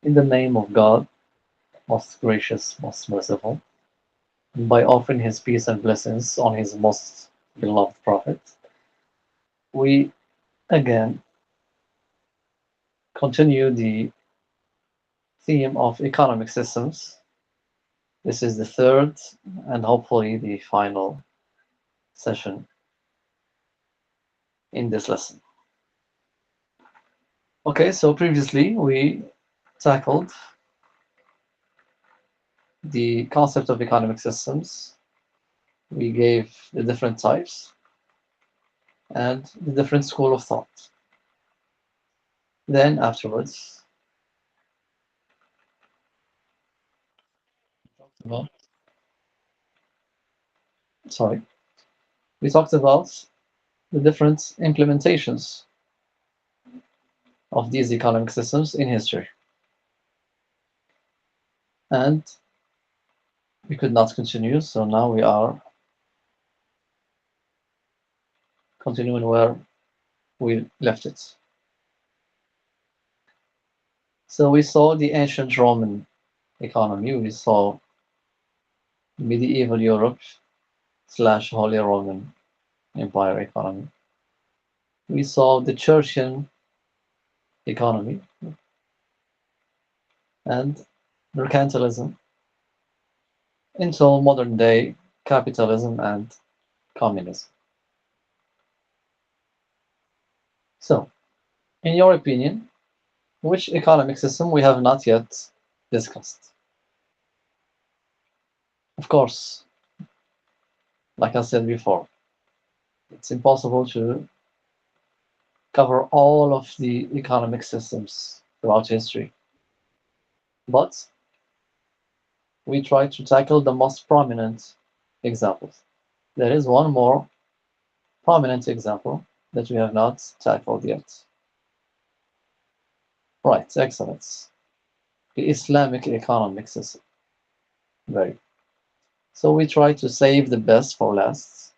In the name of God, most gracious, most merciful, and by offering his peace and blessings on his most beloved prophet, we again continue the theme of economic systems. This is the third and hopefully the final session in this lesson. Okay, so previously we tackled the concept of economic systems. We gave the different types and the different school of thought. Then afterwards, well, sorry, we talked about the different implementations of these economic systems in history. And we could not continue, so now we are continuing where we left it. So we saw the ancient Roman economy, we saw medieval Europe slash Holy Roman Empire economy. We saw the Churchian economy and mercantilism until modern day capitalism and communism. So, in your opinion, which economic system we have not yet discussed? Of course, like I said before, it's impossible to cover all of the economic systems throughout history, but we try to tackle the most prominent examples. There is one more prominent example that we have not tackled yet. Right, excellent. The Islamic economic system. Very. So we try to save the best for last,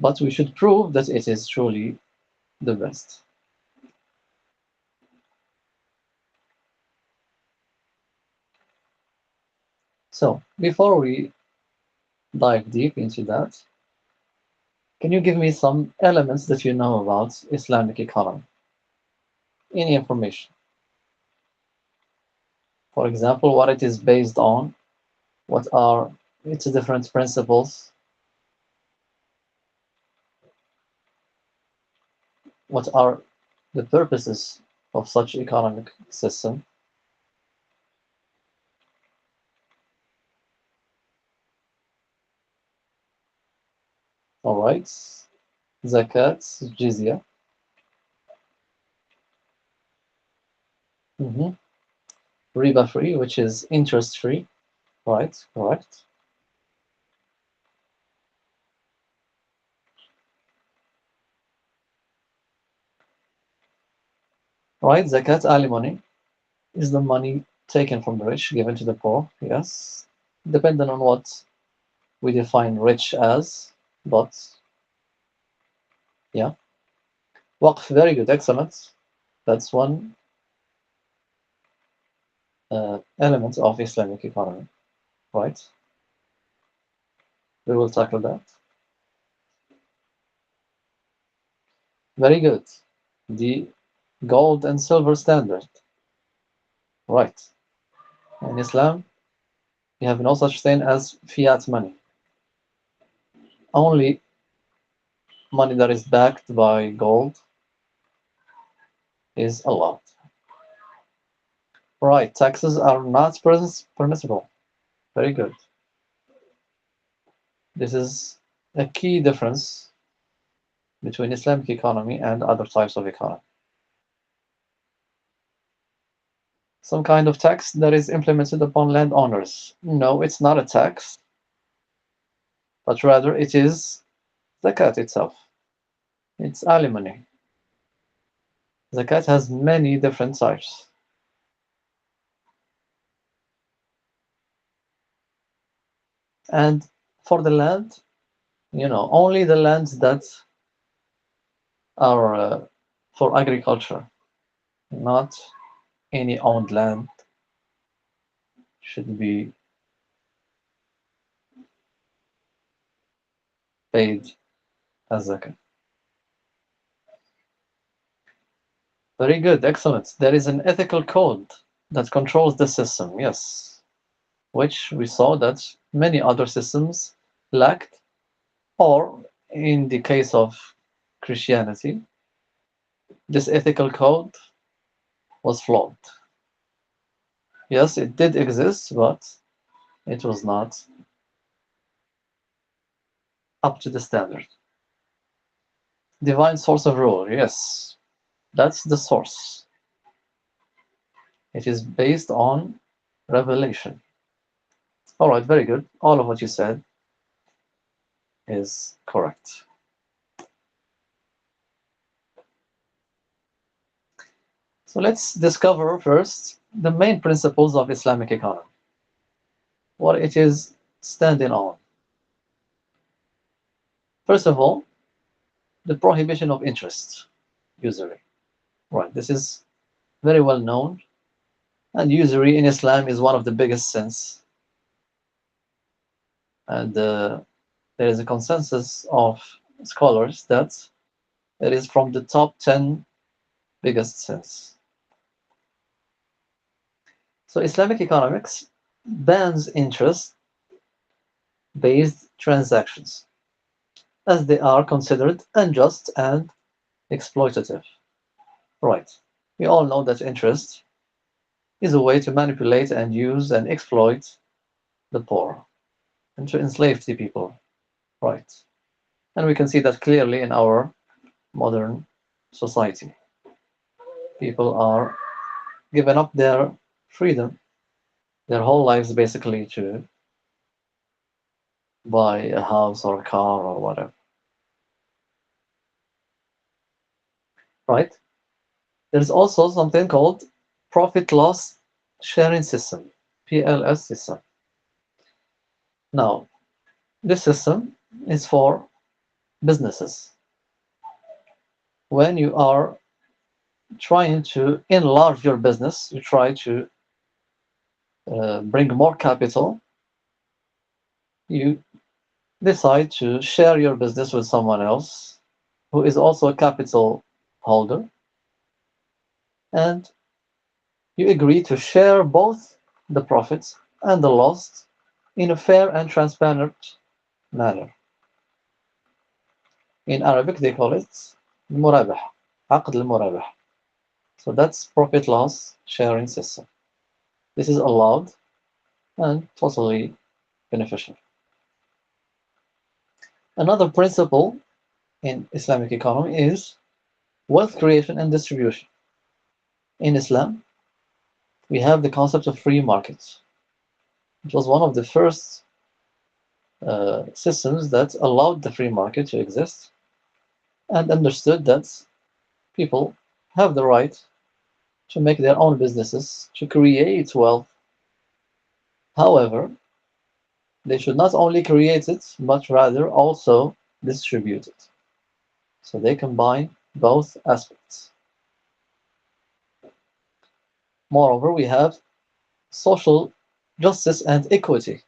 but we should prove that it is truly the best. So before we dive deep into that, can you give me some elements that you know about Islamic economy? Any information? For example, what it is based on, what are its different principles, what are the purposes of such economic system. All right, zakat, jizya. Mm-hmm. Riba free, which is interest free. Right, correct. Right, zakat alimony is the money taken from the rich, given to the poor. Yes, depending on what we define rich as, but yeah. Waqf, very good, excellent. That's one element of Islamic economy, right? We will tackle that. Very good. The gold and silver standard, right? In Islam, we have no such thing as fiat money. Only money that is backed by gold is allowed. Right, taxes are not permissible. Very good. This is a key difference between Islamic economy and other types of economy. Some kind of tax that is implemented upon landowners. No, it's not a tax, but rather it is zakat itself. It's alimony. Zakat has many different types. And for the land, only the lands that are for agriculture, not any owned land should be paid as zakah. Very good, excellent. There is an ethical code that controls the system, yes, which we saw that many other systems lacked, or in the case of Christianity, this ethical code was flawed. Yes, it did exist, but it was not up to the standard. Divine source of rule, yes, that's the source. It is based on revelation. All right, very good. All of what you said is correct. So let's discover first the main principles of Islamic economy, what it is standing on. First of all, the prohibition of interest, usury. Right, this is very well known, and usury in Islam is one of the biggest sins. And there is a consensus of scholars that it is from the top 10 biggest sins. So Islamic economics bans interest-based transactions as they are considered unjust and exploitative. Right. We all know that interest is a way to manipulate and use and exploit the poor and to enslave the people. Right. And we can see that clearly in our modern society. People are giving up their freedom, their whole lives basically, to buy a house or a car or whatever. Right? There's also something called profit loss sharing system, PLS system. Now, this system is for businesses. When you are trying to enlarge your business, you try to bring more capital, you decide to share your business with someone else who is also a capital holder, and you agree to share both the profits and the loss in a fair and transparent manner. In Arabic, they call it المرابح, عقد المرابح. So that's profit loss sharing system. This is allowed and totally beneficial. Another principle in Islamic economy is wealth creation and distribution. In Islam, we have the concept of free markets. It was one of the first systems that allowed the free market to exist and understood that people have the right to make their own businesses, to create wealth. However, they should not only create it, but rather also distribute it. So they combine both aspects. Moreover, we have social justice and equity.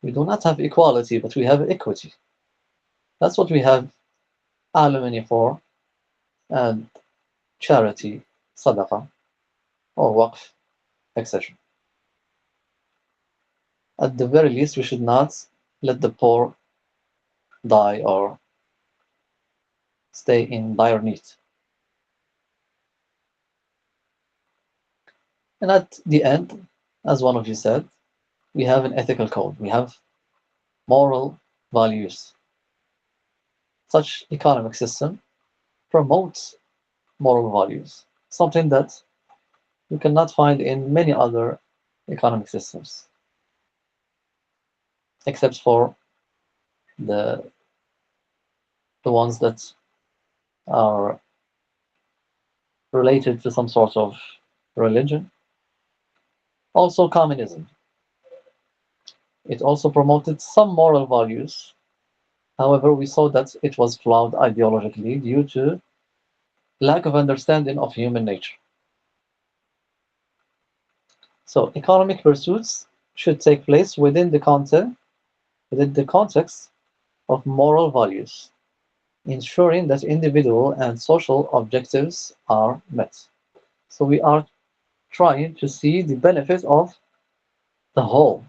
We do not have equality, but we have equity. That's what we have alimony for, and charity, sadaqah, or waqf, etc. At the very least, we should not let the poor die or stay in dire need. And at the end, as one of you said, we have an ethical code. We have moral values. Such economic system promotes moral values, something that you cannot find in many other economic systems, except for the ones that are related to some sort of religion. Also, communism. It also promoted some moral values. However, we saw that it was flawed ideologically due to lack of understanding of human nature. So economic pursuits should take place within the context of moral values, ensuring that individual and social objectives are met. So we are trying to see the benefit of the whole,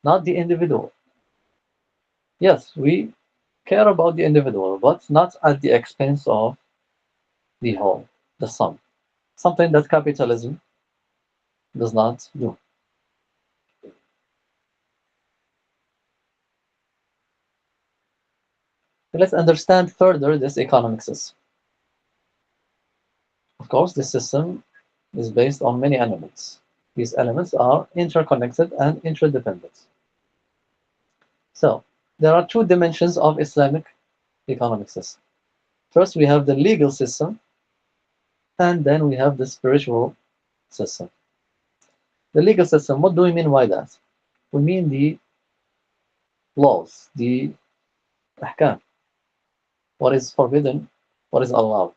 not the individual. Yes, we care about the individual, but not at the expense of the whole, the sum. Something that capitalism does not do. Let's understand further this economic system. Of course, this system is based on many elements. These elements are interconnected and interdependent. So, there are two dimensions of Islamic economic system. First, we have the legal system, and then we have the spiritual system. The legal system, what do we mean by that? We mean the laws, the ahkam, what is forbidden, what is allowed,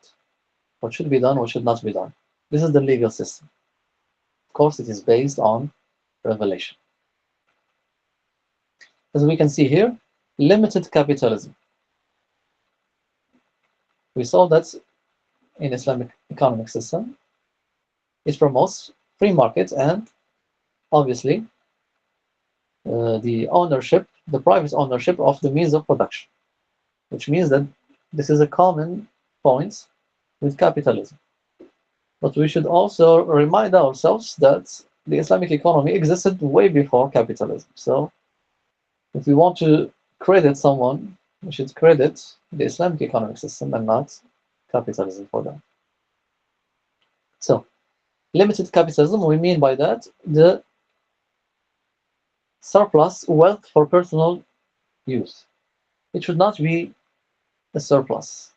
what should be done, what should not be done. This is the legal system. Of course, it is based on revelation. As we can see here, limited capitalism. We saw that in Islamic economic system, it promotes free markets and obviously the ownership, the private ownership of the means of production, which means that this is a common point with capitalism. But we should also remind ourselves that the Islamic economy existed way before capitalism. So if we want to credit someone, we should credit the Islamic economic system and not capitalism for that. So limited capitalism, we mean by that the surplus wealth for personal use. It should not be a surplus.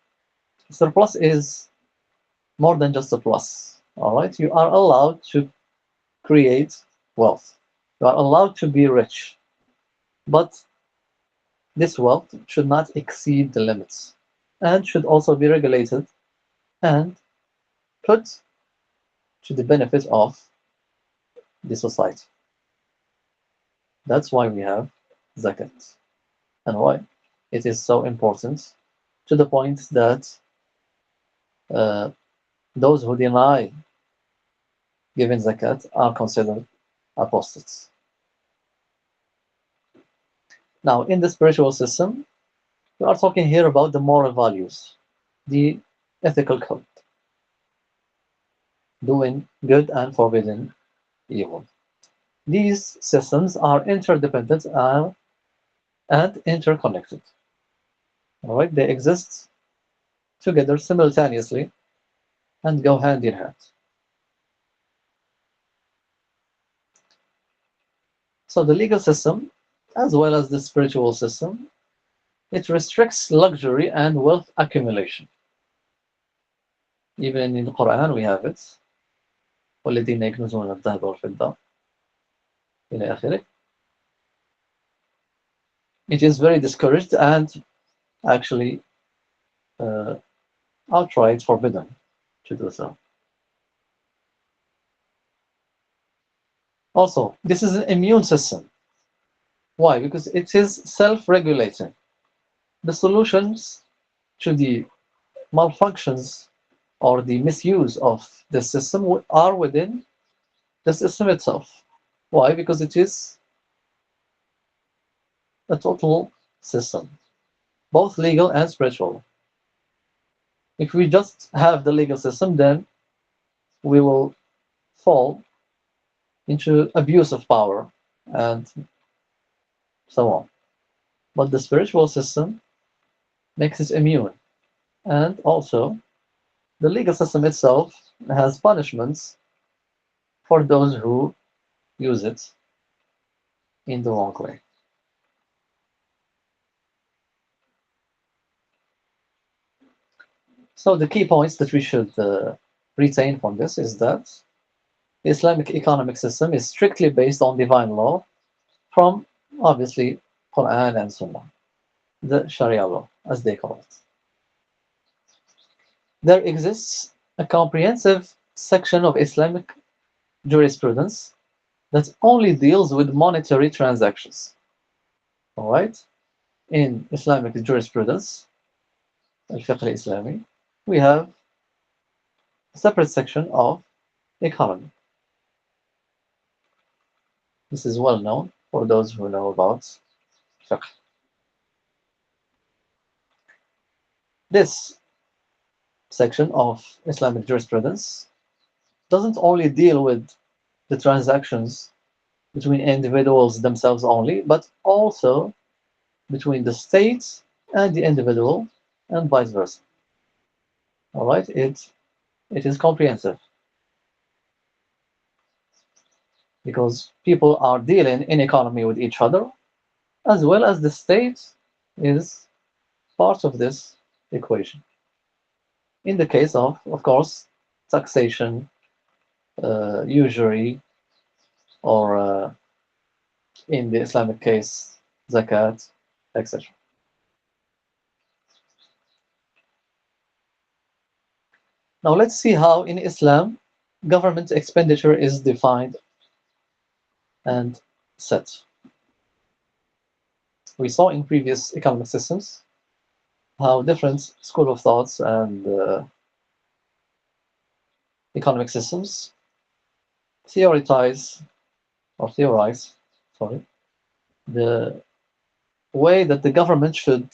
Surplus is more than just a plus. All right, you are allowed to create wealth. You are allowed to be rich, but this wealth should not exceed the limits and should also be regulated and put to the benefit of the society. That's why we have zakat and why it is so important to the point that uh, those who deny giving zakat are considered apostates. Now, in the spiritual system, we are talking here about the moral values, the ethical code, doing good and forbidding evil. These systems are interdependent and interconnected. All right, they exist together simultaneously and go hand in hand. So the legal system, as well as the spiritual system, it restricts luxury and wealth accumulation. Even in the Quran we have it. والذين يكنزون الذهب والفضة إلى آخره. It is very discouraged and actually uh, outright forbidden to do so. Also, this is an immune system. Why? Because it is self-regulating. The solutions to the malfunctions or the misuse of the system are within the system itself. Why? Because it is a total system, both legal and spiritual. If we just have the legal system, then we will fall into abuse of power and so on. But the spiritual system makes it immune. And also, the legal system itself has punishments for those who use it in the wrong way. So the key points that we should retain from this is that the Islamic economic system is strictly based on divine law from obviously Quran and Sunnah, the Sharia law, as they call it. There exists a comprehensive section of Islamic jurisprudence that only deals with monetary transactions. All right? In Islamic jurisprudence, al-fiqh al-Islami, we have a separate section of economy. This is well known for those who know about fiqh. This section of Islamic jurisprudence doesn't only deal with the transactions between individuals themselves only, but also between the state and the individual and vice versa. All right, it is comprehensive because people are dealing in economy with each other, as well as the state is part of this equation. In the case of course, taxation, usury, or in the Islamic case, zakat, etc. Now let's see how in Islam government expenditure is defined and set. We saw in previous economic systems how different school of thoughts and economic systems theorize, sorry, the way that the government should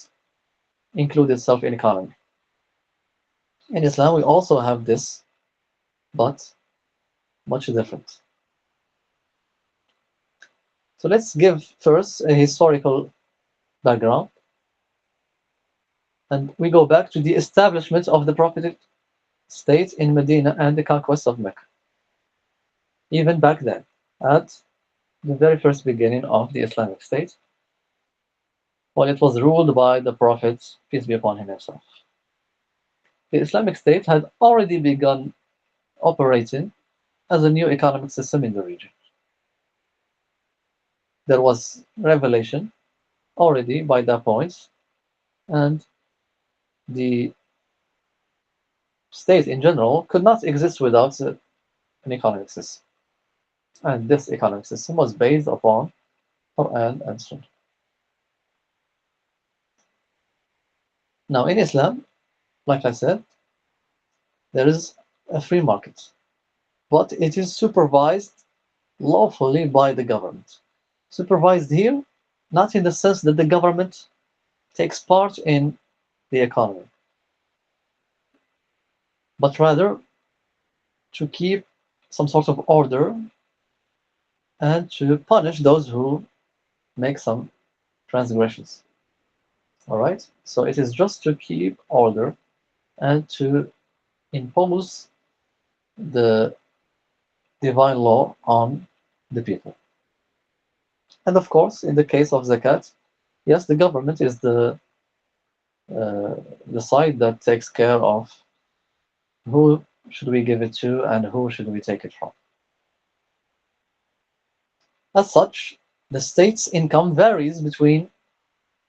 include itself in economy. In Islam, we also have this, but much different. So let's give first a historical background, and we go back to the establishment of the Prophetic state in Medina and the conquest of Mecca. Even back then, at the very first beginning of the Islamic State, when it was ruled by the Prophet, peace be upon him himself. The Islamic State had already begun operating as a new economic system in the region. There was revelation already by that point, and the state in general could not exist without an economic system. And this economic system was based upon Quran and Sunnah. Now, in Islam, like I said, there is a free market, but it is supervised lawfully by the government. Supervised here, not in the sense that the government takes part in the economy, but rather to keep some sort of order and to punish those who make some transgressions. All right? So it is just to keep order and to impose the divine law on the people. And of course, in the case of zakat, yes, the government is uh, the side that takes care of who should we give it to and who should we take it from. As such, the state's income varies between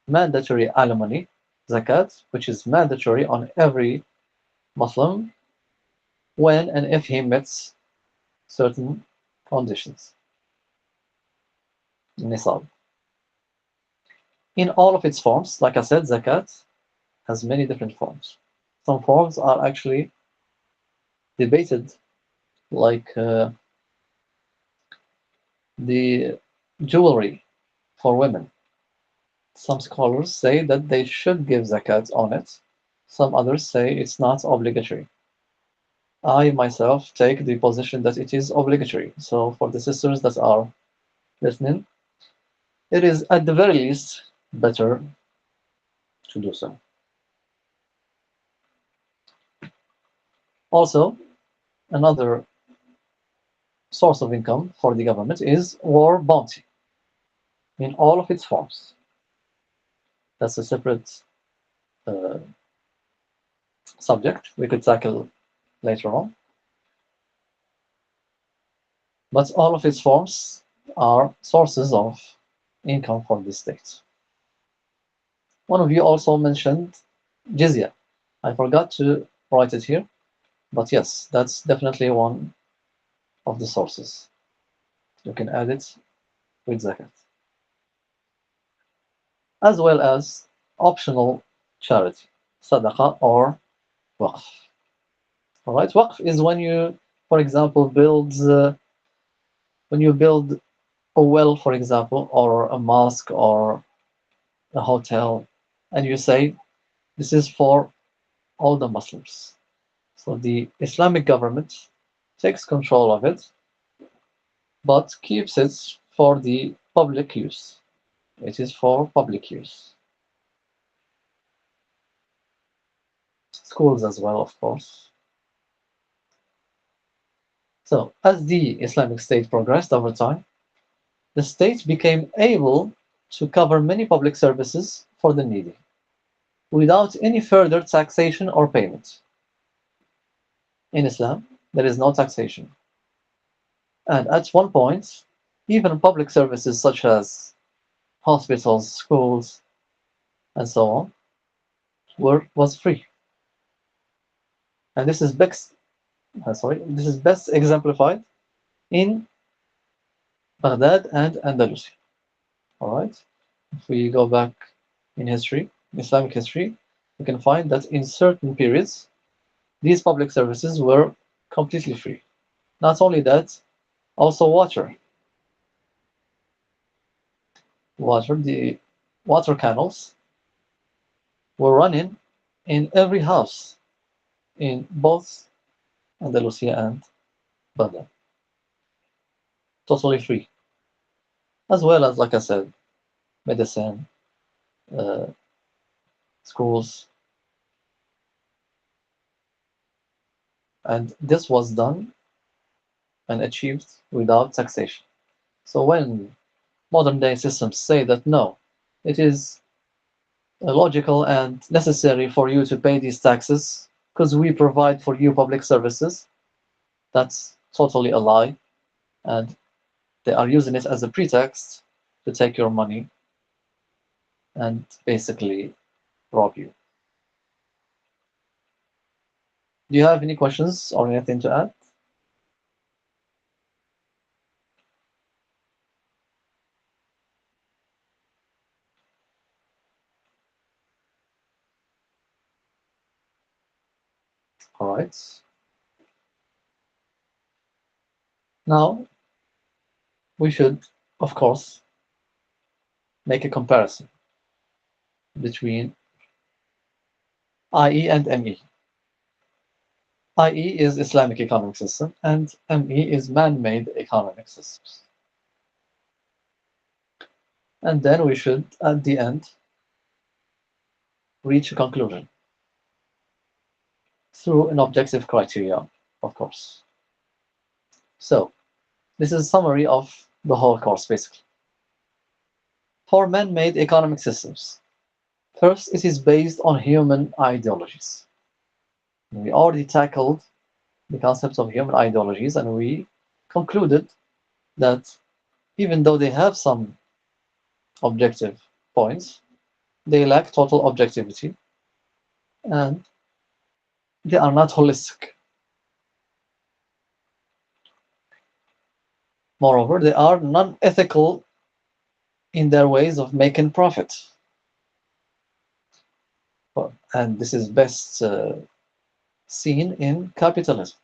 mandatory alimony, zakat, which is mandatory on every Muslim when and if he meets certain conditions. Nisab. In all of its forms, like I said, zakat has many different forms. Some forms are actually debated, like the jewelry for women. Some scholars say that they should give zakat on it. Some others say it's not obligatory. I myself take the position that it is obligatory. So for the sisters that are listening, it is at the very least better to do so. Also, another source of income for the government is war bounty in all of its forms. That's a separate uh, subject we could tackle later on. But all of its forms are sources of income for the state. One of you also mentioned jizya. I forgot to write it here, but yes, that's definitely one of the sources. You can add it with zakat, as well as optional charity, sadaqah or waqf. All right, waqf is when you, for example, when you build a well, for example, or a mosque or a hotel, and you say this is for all the Muslims. So the Islamic government takes control of it, but keeps it for the public use. It is for public use. Schools as well, of course. So, as the Islamic State progressed over time, the state became able to cover many public services for the needy without any further taxation or payment. In Islam, there is no taxation. And at one point, even public services such as hospitals, schools, and so on was free. And this is best exemplified in Baghdad and Andalusia. All right. If we go back in history, Islamic history, we can find that in certain periods, these public services were completely free. Not only that, also water. The water canals were running in every house in both Andalusia and Baghdad, totally free, as well as, like I said, medicine, uh, schools, and this was done and achieved without taxation. So when modern day systems say that no, it is logical and necessary for you to pay these taxes because we provide for you public services, that's totally a lie, and they are using it as a pretext to take your money and basically rob you. Do you have any questions or anything to add? All right. Now we should, of course, make a comparison between IE and ME. IE is Islamic economic system and ME is man-made economic systems. And then we should, at the end, reach a conclusion through an objective criteria, of course. So, this is a summary of the whole course, basically. For man-made economic systems, first, it is based on human ideologies. We already tackled the concepts of human ideologies, and we concluded that even though they have some objective points, they lack total objectivity and they are not holistic. Moreover, they are non-ethical in their ways of making profit. And this is best seen in capitalism.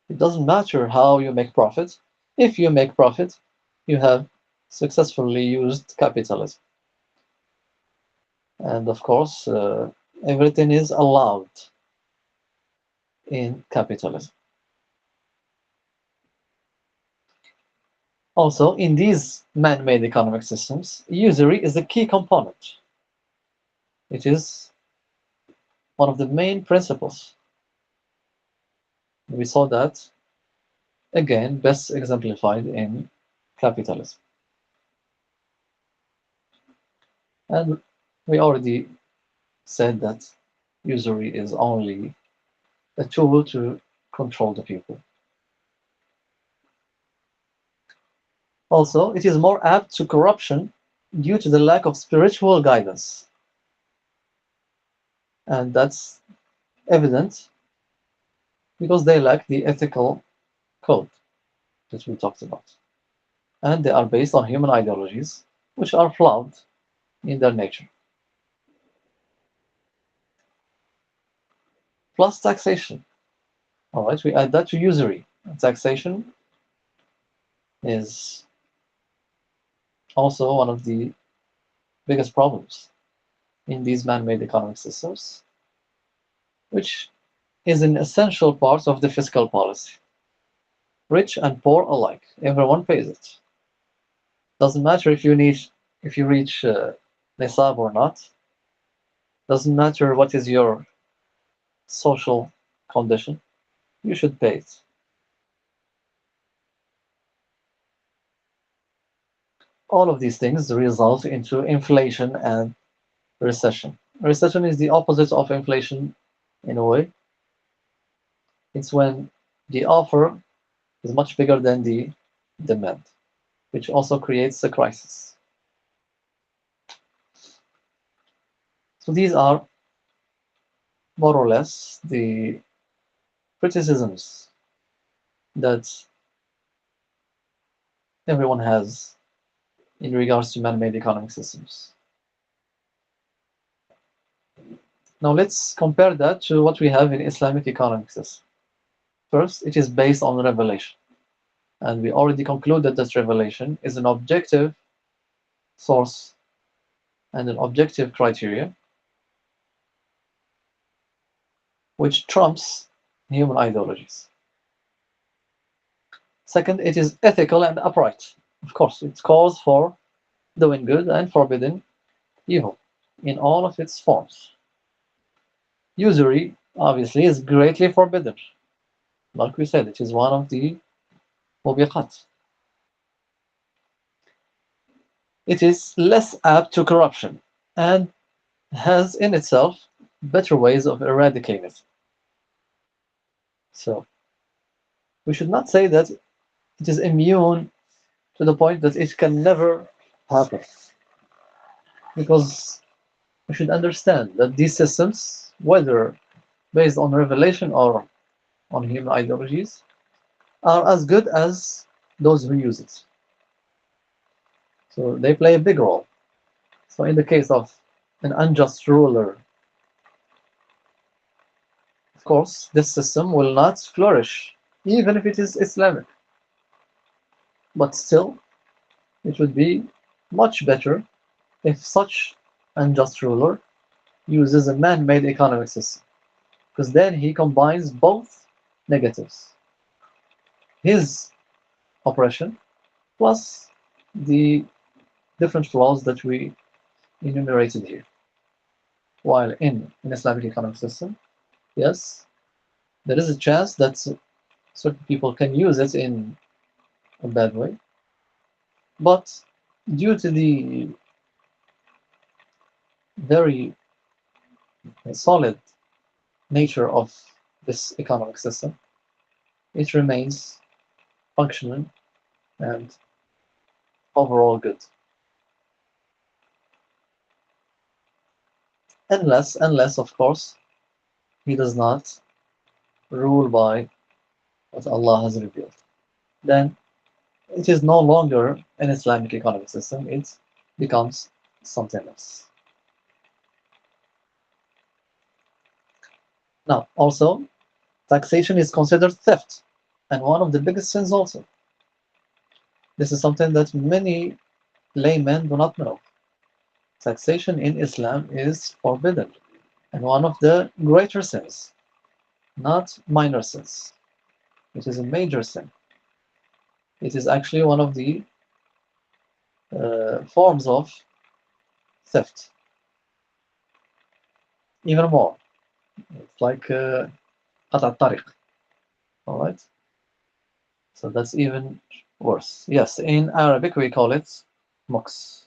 It doesn't matter how you make profit. If you make profit, you have successfully used capitalism. And of course, everything is allowed in capitalism. Also, in these man-made economic systems, usury is a key component. It is one of the main principles. We saw that, again, best exemplified in capitalism. And we already said that usury is only a tool to control the people. Also, it is more apt to corruption due to the lack of spiritual guidance. And that's evident because they lack the ethical code that we talked about. and they are based on human ideologies, which are flawed in their nature. Plus taxation. All right, we add that to usury. Taxation is also one of the biggest problems in these man-made economic systems, which is an essential part of the fiscal policy. Rich and poor alike, everyone pays it. Doesn't matter if you reach nisab or not. Doesn't matter what is your social condition. You should pay it. All of these things result into inflation and recession. Recession is the opposite of inflation in a way. It's when the offer is much bigger than the demand, which also creates a crisis. So these are more or less the criticisms that everyone has in regards to man-made economic systems. Now let's compare that to what we have in Islamic economic system. First, it is based on revelation. And we already concluded that revelation is an objective source and an objective criteria which trumps human ideologies. Second, it is ethical and upright. Of course, it calls for doing good and forbidding evil in all of its forms. Usury, obviously, is greatly forbidden. Like we said, it is one of the mubiqat. It is less apt to corruption and has in itself better ways of eradicating it. So we should not say that it is immune to the point that it can never happen, because we should understand that these systems, whether based on revelation or on human ideologies, are as good as those who use it. So they play a big role. So in the case of an unjust ruler, of course, this system will not flourish, even if it is Islamic. But still, it would be much better if such unjust ruler uses a man-made economic system, because then he combines both negatives: his oppression plus the different flaws that we enumerated here. While in an Islamic economic system, yes, there is a chance that certain people can use it in a bad way, but due to the very solid nature of this economic system, it remains functional and overall good. Unless, of course, he does not rule by what Allah has revealed. Then it is no longer an Islamic economic system, it becomes something else. Now, also, taxation is considered theft, and one of the biggest sins also. This is something that many laymen do not know. Taxation in Islam is forbidden, and one of the greater sins, not minor sins. It is a major sin. It is actually one of the forms of theft, even more. It's like qat' al-tariq, all right? So that's even worse. Yes, in Arabic we call it muks,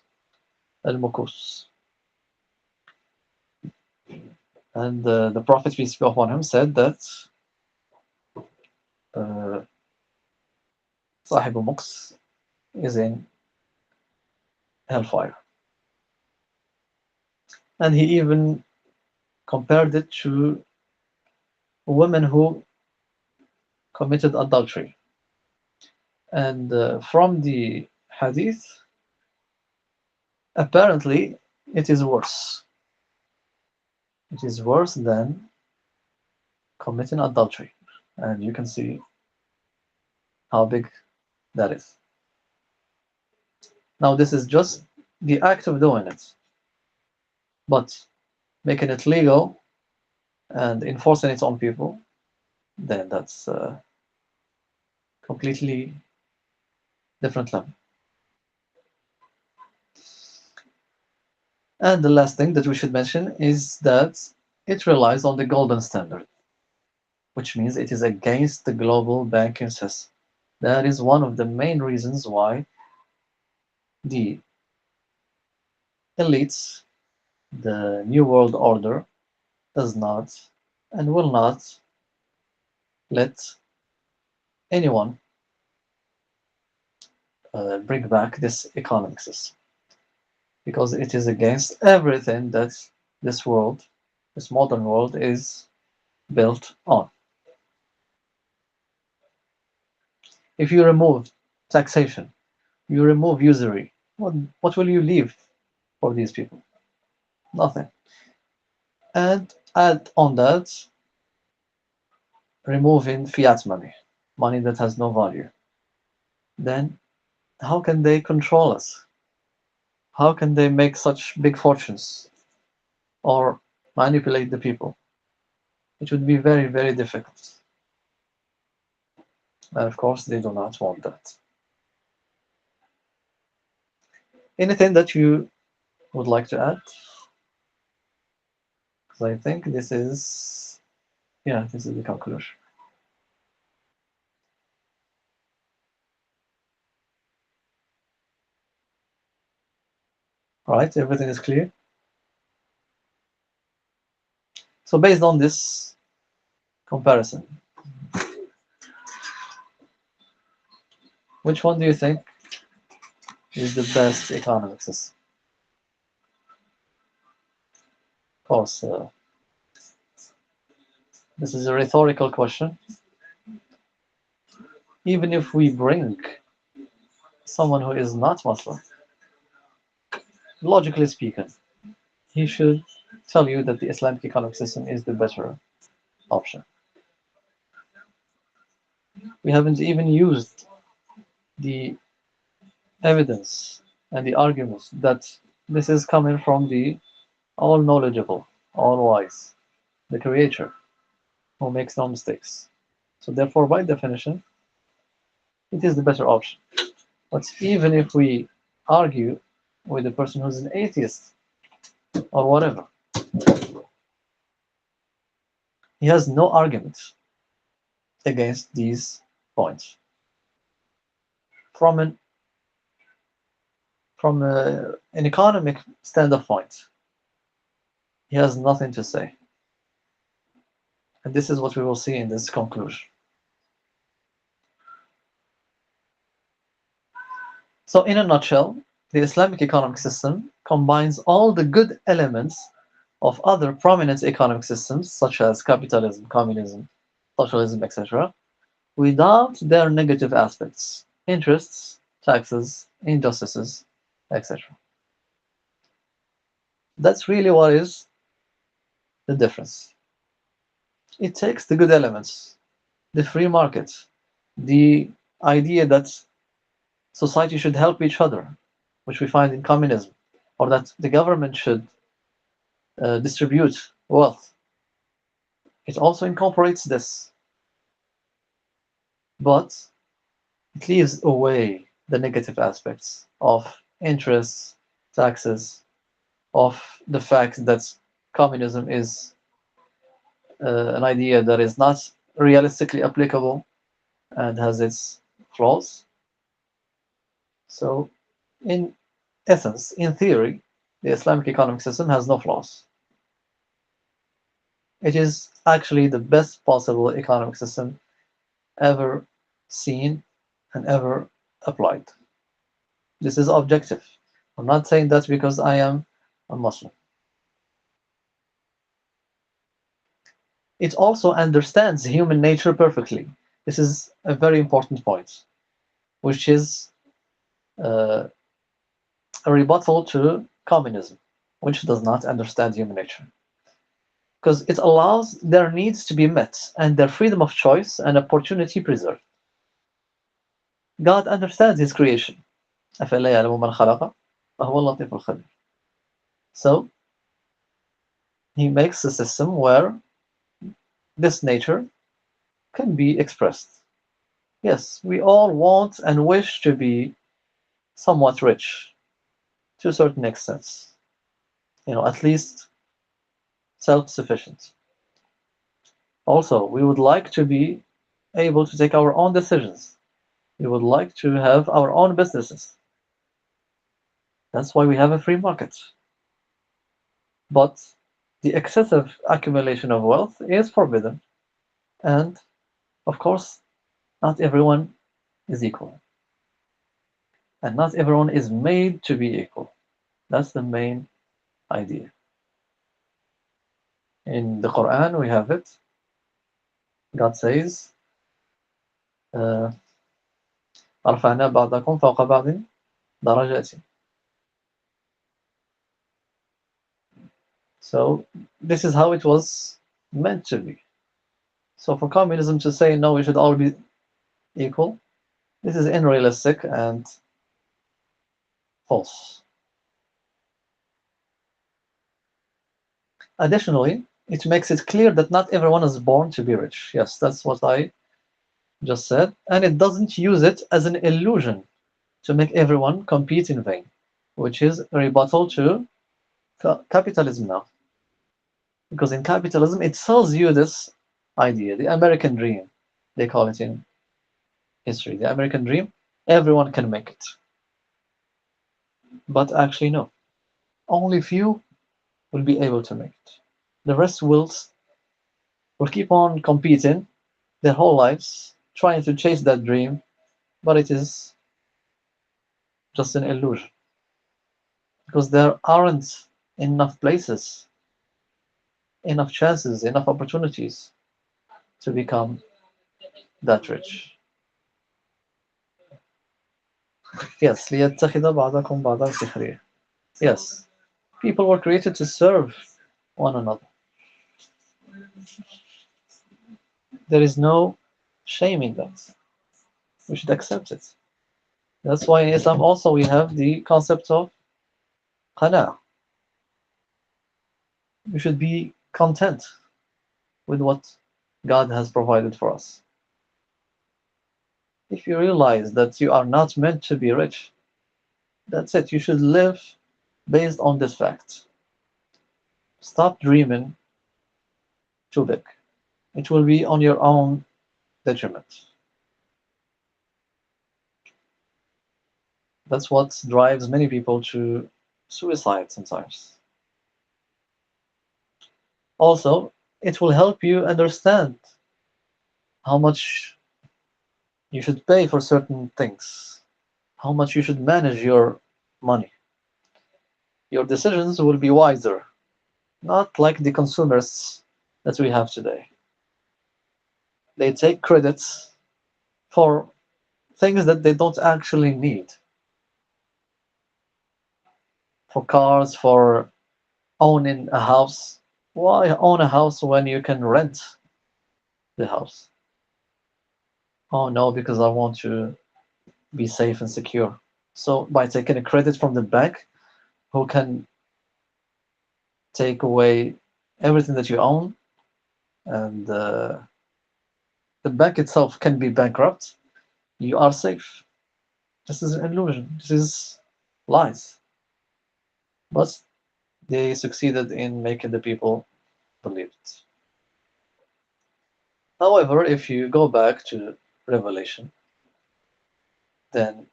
al-mukus. And the Prophet, peace be upon him, said that uh, Sahib muks is in hellfire. And he even compared it to women who committed adultery. And from the hadith, apparently it is worse. It is worse than committing adultery. And you can see how big that is. Now, this is just the act of doing it, but making it legal and enforcing it on people, then that's completely different level. And the last thing that we should mention is that it relies on the golden standard, which means it is against the global banking system. That is one of the main reasons why the elites, the New World Order, does not and will not let anyone bring back this economic system, because it is against everything that this world, this modern world, is built on. If you remove taxation, you remove usury, what will you leave for these people? Nothing. And add on that, removing fiat money, money that has no value. Then how can they control us? How can they make such big fortunes or manipulate the people? It would be very, very difficult. And of course, they do not want that. Anything that you would like to add? Because I think this is, yeah, this is the conclusion. All right, everything is clear. So based on this comparison, which one do you think is the best economic system? Of course, this is a rhetorical question. Even if we bring someone who is not Muslim, logically speaking, he should tell you that the Islamic economic system is the better option. We haven't even used the evidence and the arguments that this is coming from the all knowledgeable, all wise, the Creator, who makes no mistakes. So, therefore, by definition, it is the better option. But even if we argue with a person who's an atheist or whatever, he has no argument against these points. From an economic standpoint, he has nothing to say. And this is what we will see in this conclusion. So, in a nutshell, the Islamic economic system combines all the good elements of other prominent economic systems, such as capitalism, communism, socialism, etc., without their negative aspects, interests, taxes, injustices, etc. That's really what is the difference. It takes the good elements, the free market, the idea that society should help each other, which we find in communism, or that the government should distribute wealth. It also incorporates this, but it leaves away the negative aspects of interests, taxes, of the fact that communism is an idea that is not realistically applicable and has its flaws. So, in essence, in theory, the Islamic economic system has no flaws. It is actually the best possible economic system ever seen and ever applied. This is objective. I'm not saying that because I am a Muslim. It also understands human nature perfectly. This is a very important point, which is uh, a rebuttal to communism, which does not understand human nature. Because it allows their needs to be met and their freedom of choice and opportunity preserved. God understands His creation. أَفَلَا يَعْلَمُ مَنْ خَلَقَ وَهُوَ اللَّطِيفُ الْخَبِيرُ. So He makes a system where this nature can be expressed. Yes, we all want and wish to be somewhat rich to a certain extent, at least self-sufficient. Also, we would like to be able to take our own decisions. We would like to have our own businesses. That's why we have a free market. But the excessive accumulation of wealth is forbidden. And of course, not everyone is equal. And not everyone is made to be equal. That's the main idea. In the Quran, we have it. God says, uh, رفعنا بعضكم فوق بعض درجات. So this is how it was meant to be. So for communism to say no, we should all be equal, this is unrealistic and false. Additionally, it makes it clear that not everyone is born to be rich. Yes, that's what I just said. And it doesn't use it as an illusion to make everyone compete in vain, which is a rebuttal to capitalism now. Because in capitalism, it sells you this idea, the American dream, they call it in history. The American dream, everyone can make it. But actually, no. Only few will be able to make it. The rest will keep on competing their whole lives, trying to chase that dream, but it is just an illusion. Because there aren't enough places, enough chances, enough opportunities to become that rich. Yes, لِيَتَّخِذَ بَعْضَكُمْ بَعْضًا سِخْرِيًّا. Yes, people were created to serve one another. There is no shame in that. We should accept it. That's why in Islam also we have the concept of qana. We should be content with what God has provided for us. If you realize that you are not meant to be rich, that's it. You should live based on this fact. Stop dreaming too big. It will be on your own detriment. That's what drives many people to suicide sometimes. Also, it will help you understand how much you should pay for certain things, how much you should manage your money. Your decisions will be wiser, not like the consumers that we have today. They take credits for things that they don't actually need, for cars, for owning a house. Why own a house when you can rent the house? Oh no, because I want to be safe and secure. So by taking a credit from the bank, who can take away everything that you own, and the bank itself can be bankrupt, you are safe. This is an illusion. This is lies. But they succeeded in making the people believe it. However, if you go back to Revelation, then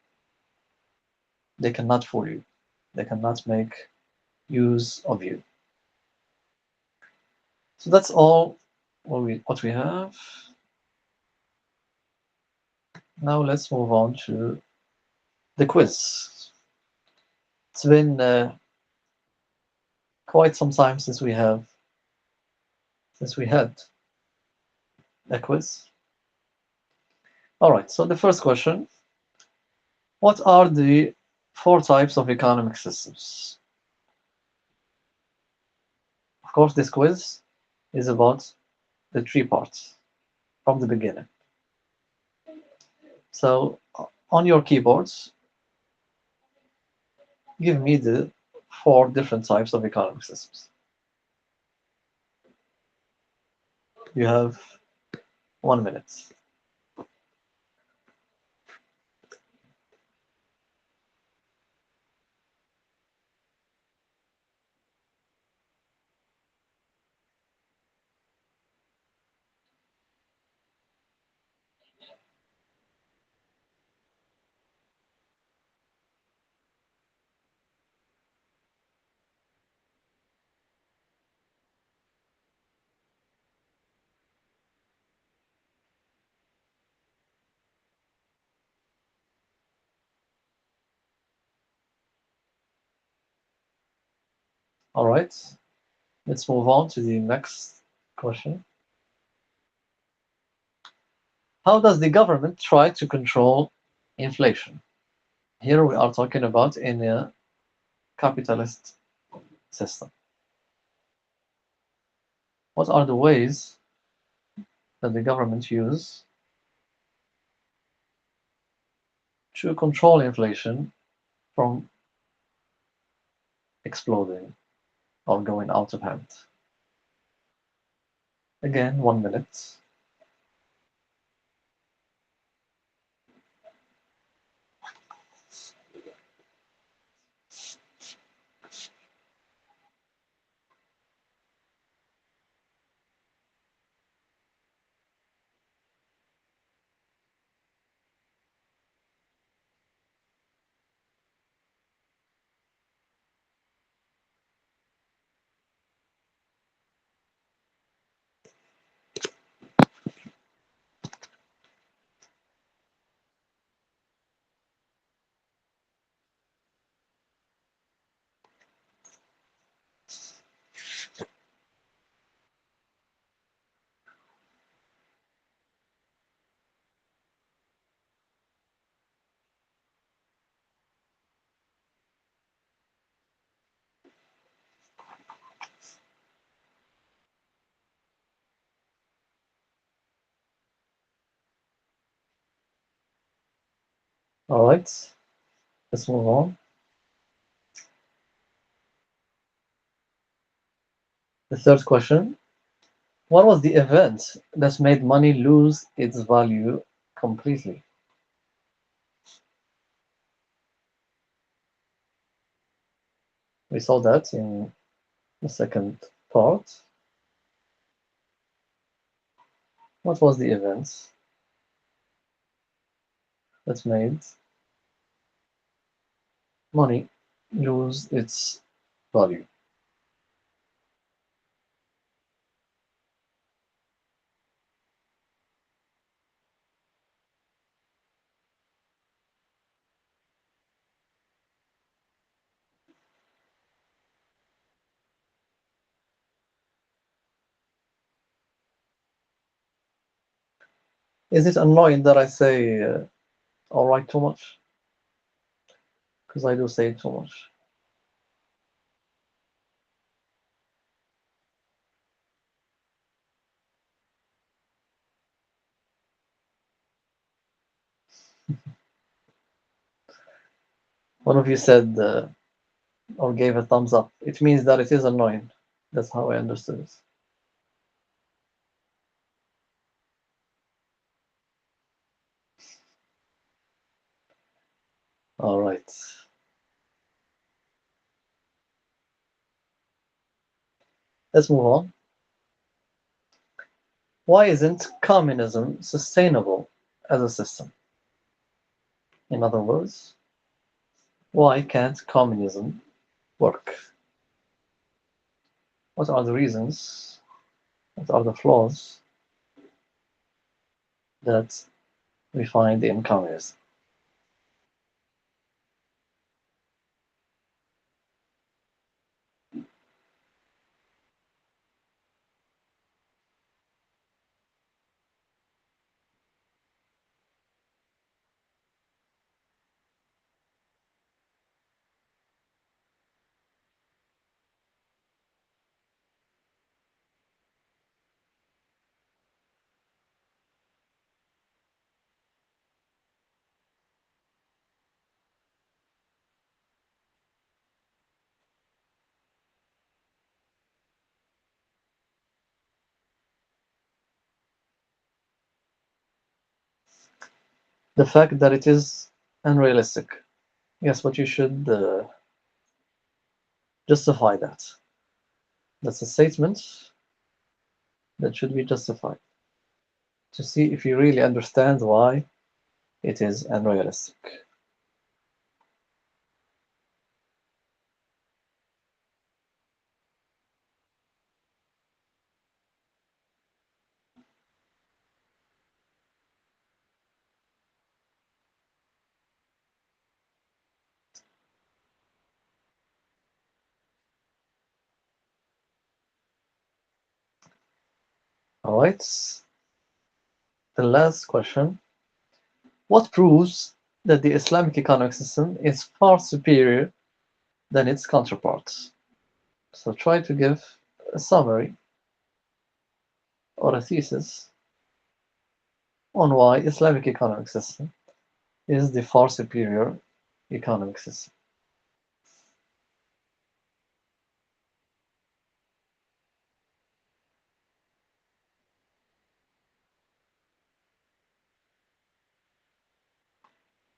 they cannot fool you. They cannot make use of you. So that's all what we have. Now let's move on to the quiz. It's been quite some time since we had a quiz. All right. So the first question: What are the four types of economic systems? Of course, this quiz is about the three parts from the beginning. So on your keyboards, give me the four different types of economic systems. You have 1 minute. All right, let's move on to the next question. How does the government try to control inflation? Here we are talking about in a capitalist system. What are the ways that the government use to control inflation from exploding or going out of hand? Again, 1 minute. All right, let's move on. The third question. What was the event that made money lose its value completely? We saw that in the second part. What was the event that made money lose its value? Is it annoying that I say all right too much? Because I do say it too much. One of you said or gave a thumbs up. It means that it is annoying. That's how I understood it. All right. Let's move on. Why isn't communism sustainable as a system? In other words, why can't communism work? What are the reasons? What are the flaws that we find in communism? The fact that it is unrealistic. Yes, but you should justify that. That's a statement that should be justified to see if you really understand why it is unrealistic. All right. The last question. What proves that the Islamic economic system is far superior than its counterparts? So try to give a summary or a thesis on why Islamic economic system is the far superior economic system.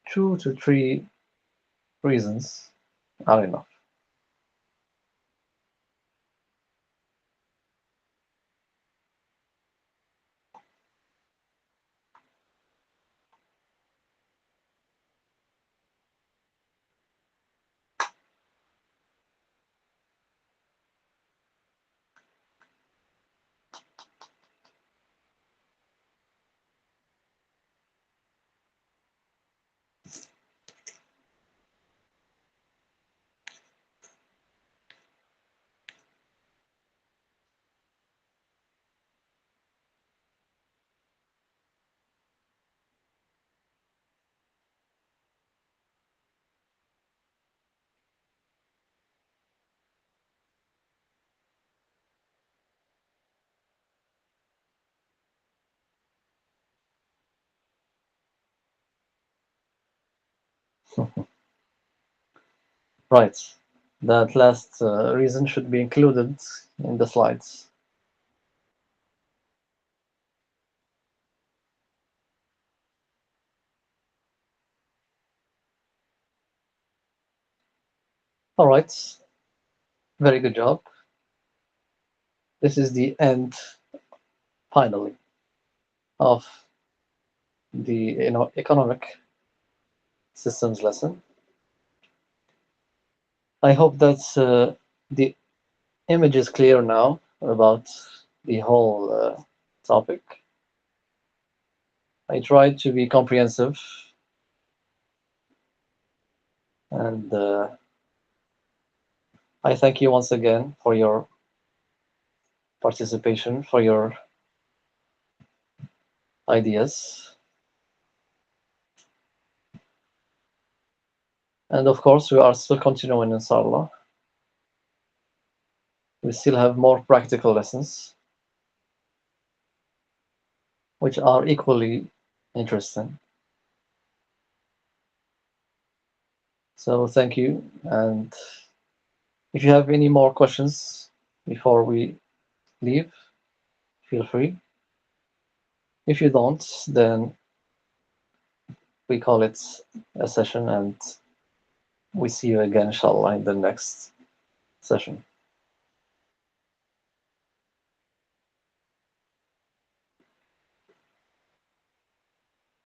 Two to three reasons are enough. Right. That last reason should be included in the slides. All right. Very good job. This is the end, finally, of the economic systems lesson. I hope that the image is clear now about the whole topic. I tried to be comprehensive, and I thank you once again for your participation, for your ideas. And of course, we are still continuing, inshallah. We still have more practical lessons, which are equally interesting. So thank you. And if you have any more questions before we leave, feel free. If you don't, then we call it a session and we see you again, inshallah, in the next session.